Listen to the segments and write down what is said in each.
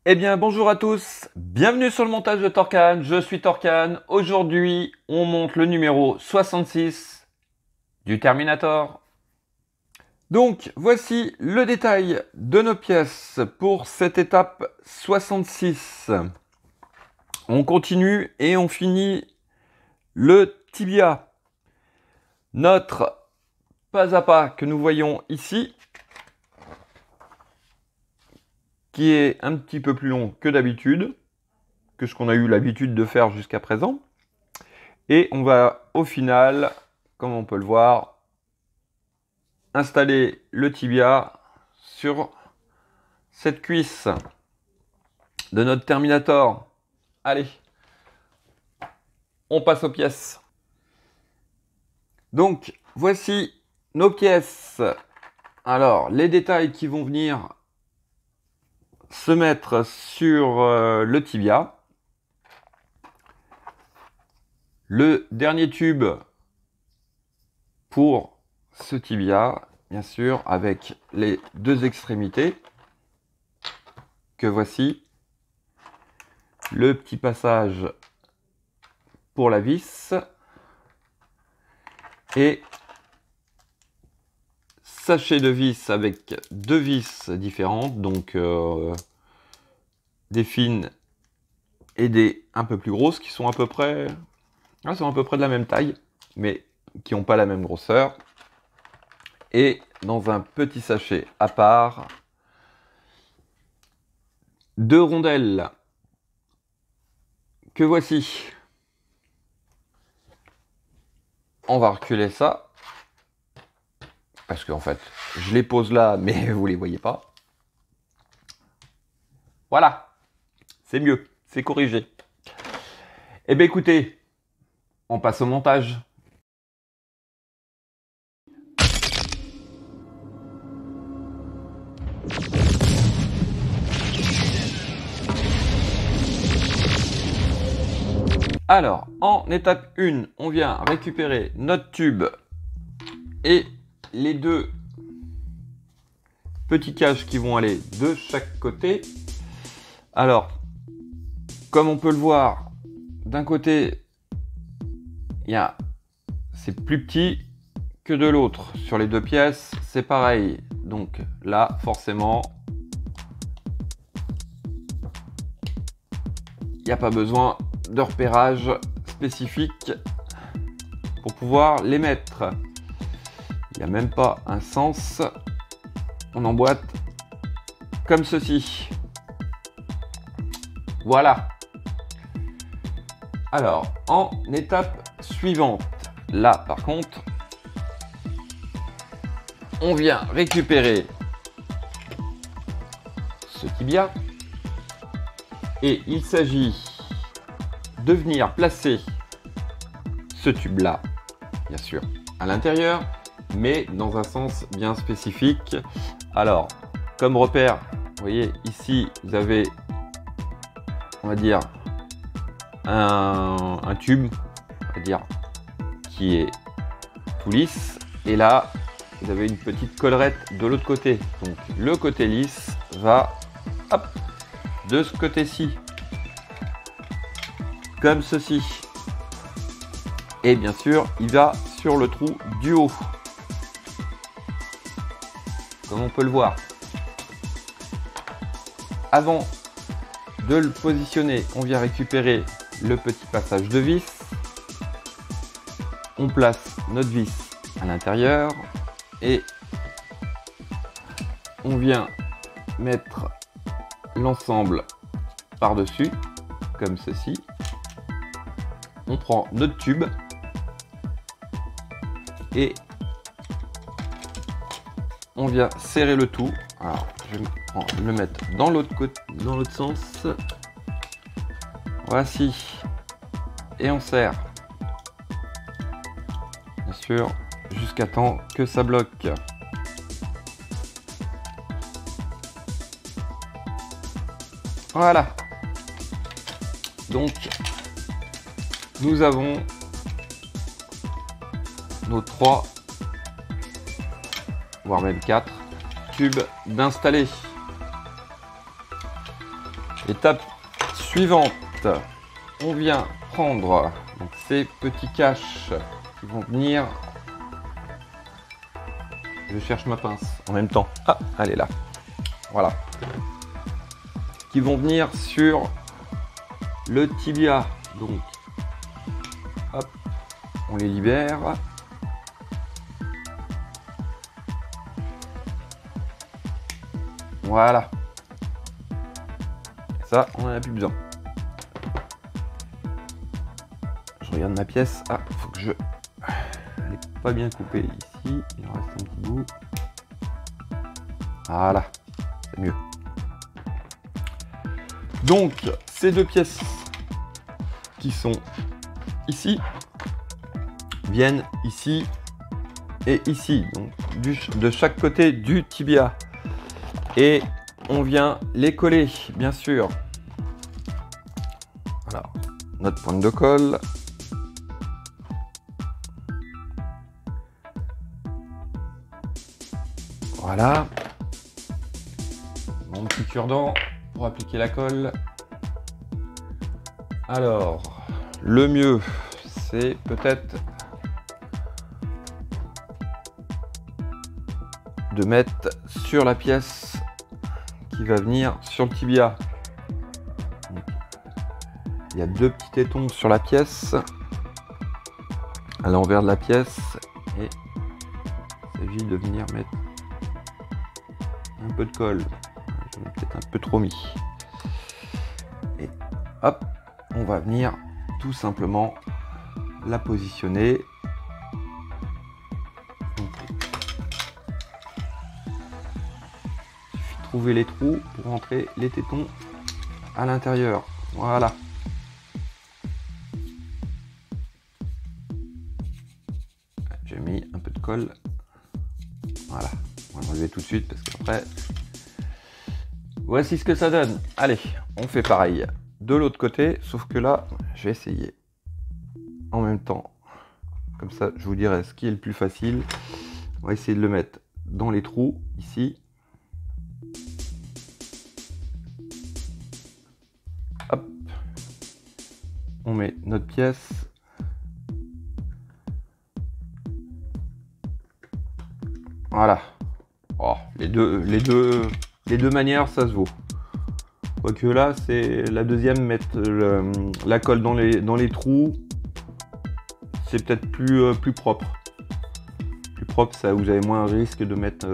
Eh bien, bonjour à tous, bienvenue sur le montage de Torcan, je suis Torcan. Aujourd'hui, on monte le numéro 66 du Terminator. Donc, voici le détail de nos pièces pour cette étape 66. On continue et on finit le tibia. Notre pas à pas que nous voyons ici, qui est un petit peu plus long que d'habitude, que ce qu'on a eu l'habitude de faire jusqu'à présent. Et on va au final, comme on peut le voir, installer le tibia sur cette cuisse de notre Terminator. Allez, on passe aux pièces. Donc, voici nos pièces. Alors, les détails qui vont venir se mettre sur le tibia. Le dernier tube pour ce tibia, bien sûr, avec les deux extrémités que voici. Le petit passage pour la vis et sachet de vis avec deux vis différentes, donc des fines et des un peu plus grosses qui sont à peu près, sont à peu près de la même taille, mais qui n'ont pas la même grosseur. Et dans un petit sachet à part, deux rondelles que voici. On va reculer ça, parce qu'en fait, je les pose là, mais vous les voyez pas. Voilà, c'est mieux, c'est corrigé. Eh bien écoutez, on passe au montage. Alors, en étape 1, on vient récupérer notre tube et les deux petits caches qui vont aller de chaque côté. Alors, comme on peut le voir, d'un côté, c'est plus petit que de l'autre. Sur les deux pièces, c'est pareil. Donc là, forcément, il n'y a pas besoin de repérage spécifique pour pouvoir les mettre. Il n'y a même pas un sens. On emboîte comme ceci. Voilà. Alors, en étape suivante, là par contre, on vient récupérer ce tibia et il s'agit de venir placer ce tube là, bien sûr, à l'intérieur, mais dans un sens bien spécifique. Alors, comme repère, vous voyez ici, vous avez, on va dire, un tube, on va dire, qui est tout lisse, et là, vous avez une petite collerette de l'autre côté. Donc, le côté lisse va, hop, de ce côté-ci, comme ceci. Et bien sûr, il va sur le trou du haut, comme on peut le voir. Avant de le positionner, on vient récupérer le petit passage de vis. On place notre vis à l'intérieur et on vient mettre l'ensemble par-dessus, comme ceci. On prend notre tube et on vient serrer le tout. Alors, je vais le mettre dans l'autre côté, dans l'autre sens. Voici. Et on serre. Bien sûr, jusqu'à temps que ça bloque. Voilà. Donc, nous avons nos 3, voire même 4 tubes d'installer. Étape suivante, on vient prendre donc, ces petits caches qui vont venir. Je cherche ma pince en même temps. Ah, elle est là. Voilà. Qui vont venir sur le tibia. Donc, hop, on les libère. Voilà. Ça, on n'en a plus besoin. Je regarde ma pièce. Ah, faut que je... Elle n'est pas bien coupée ici. Il en reste un petit bout. Voilà. C'est mieux. Donc, ces deux pièces qui sont ici viennent ici et ici. Donc, de chaque côté du tibia. Et on vient les coller, bien sûr. Voilà, notre pointe de colle. Voilà. Mon petit cure-dent pour appliquer la colle. Alors, le mieux, c'est peut-être de mettre sur la pièce qui va venir sur le tibia. Donc, il y a deux petits tétons sur la pièce, à l'envers de la pièce, et il s'agit de venir mettre un peu de colle. J'en ai peut-être un peu trop mis. Et hop, on va venir tout simplement la positionner. Trouver les trous pour rentrer les tétons à l'intérieur. Voilà. J'ai mis un peu de colle. Voilà. On va l'enlever tout de suite parce qu'après... Voici ce que ça donne. Allez, on fait pareil de l'autre côté, sauf que là, je vais essayer en même temps. Comme ça, je vous dirai ce qui est le plus facile. On va essayer de le mettre dans les trous, ici. Hop, on met notre pièce. Voilà. Oh, les deux manières, ça se vaut. Quoique là, c'est la deuxième, mettre la colle dans les trous. C'est peut-être plus propre. Plus propre, ça, vous avez moins risque de mettre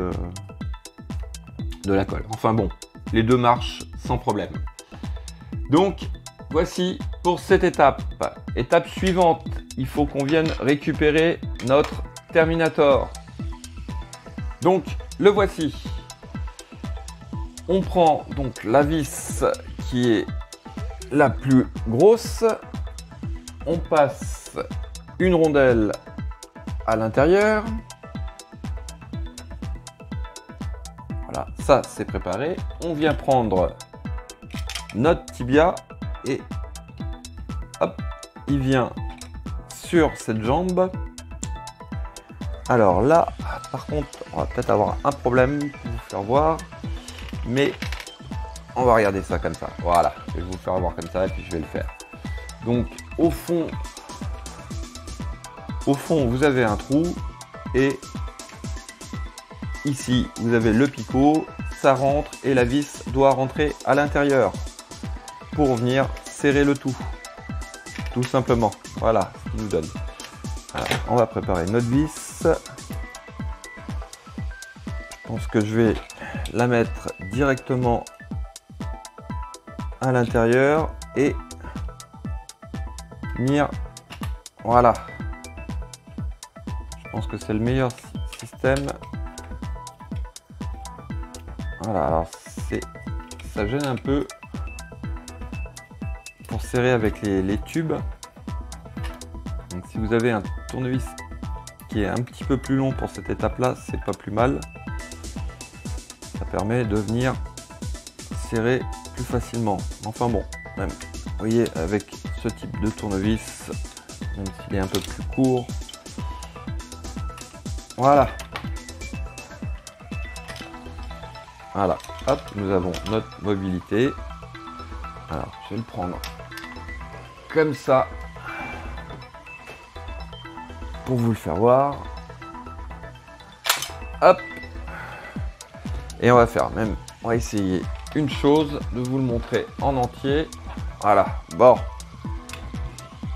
de la colle. Enfin bon, les deux marchent sans problème. Donc, voici pour cette étape. Étape suivante, il faut qu'on vienne récupérer notre Terminator. Donc, le voici. On prend donc la vis qui est la plus grosse. On passe une rondelle à l'intérieur. Voilà, ça c'est préparé. On vient prendre notre tibia et hop, il vient sur cette jambe. Alors là, par contre, on va peut-être avoir un problème pour vous faire voir, mais on va regarder ça comme ça. Voilà, je vais vous faire voir comme ça et puis je vais le faire. Donc au fond, vous avez un trou et ici, vous avez le picot, ça rentre et la vis doit rentrer à l'intérieur pour venir serrer le tout simplement. Voilà ce qu'il nous donne. Alors, on va préparer notre vis. Je pense que je vais la mettre directement à l'intérieur et venir, voilà. Je pense que c'est le meilleur système. Voilà, alors ça gêne un peu pour serrer avec les tubes. Donc si vous avez un tournevis qui est un petit peu plus long pour cette étape là, c'est pas plus mal. Ça permet de venir serrer plus facilement. Enfin bon, même, vous voyez, avec ce type de tournevis, même s'il est un peu plus court, voilà. Voilà, hop, nous avons notre mobilité. Alors, je vais le prendre comme ça pour vous le faire voir. Hop. Et on va faire même, on va essayer une chose, de vous le montrer en entier. Voilà, bon.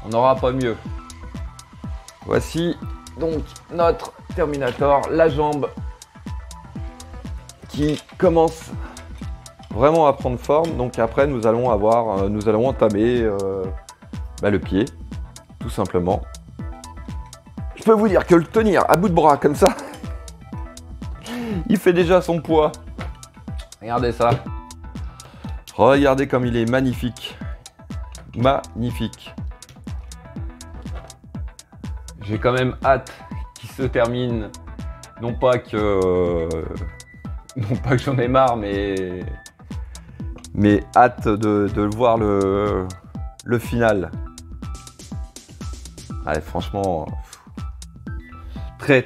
On n'aura pas mieux. Voici donc notre Terminator, la jambe qui commence vraiment à prendre forme. Donc après nous allons entamer le pied, tout simplement. Je peux vous dire que le tenir à bout de bras comme ça, il fait déjà son poids. Regardez ça. Regardez comme il est magnifique. Magnifique. J'ai quand même hâte qu'il se termine. Non pas que j'en ai marre, mais hâte de voir le final. Allez, franchement, très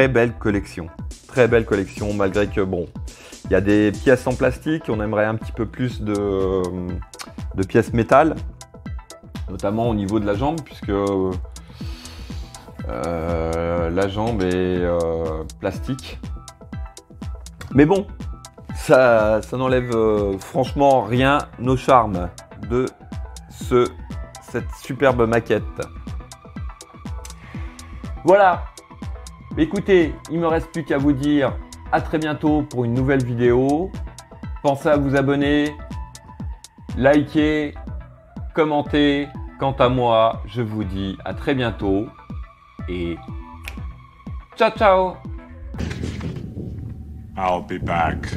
belle collection. Très belle collection, malgré que bon, il y a des pièces en plastique. On aimerait un petit peu plus de pièces métal, notamment au niveau de la jambe, puisque la jambe est plastique. Mais bon, ça n'enlève franchement rien au charme de cette superbe maquette. Voilà. Écoutez, il me reste plus qu'à vous dire à très bientôt pour une nouvelle vidéo. Pensez à vous abonner, liker, commenter. Quant à moi, je vous dis à très bientôt et ciao ciao. I'll be back.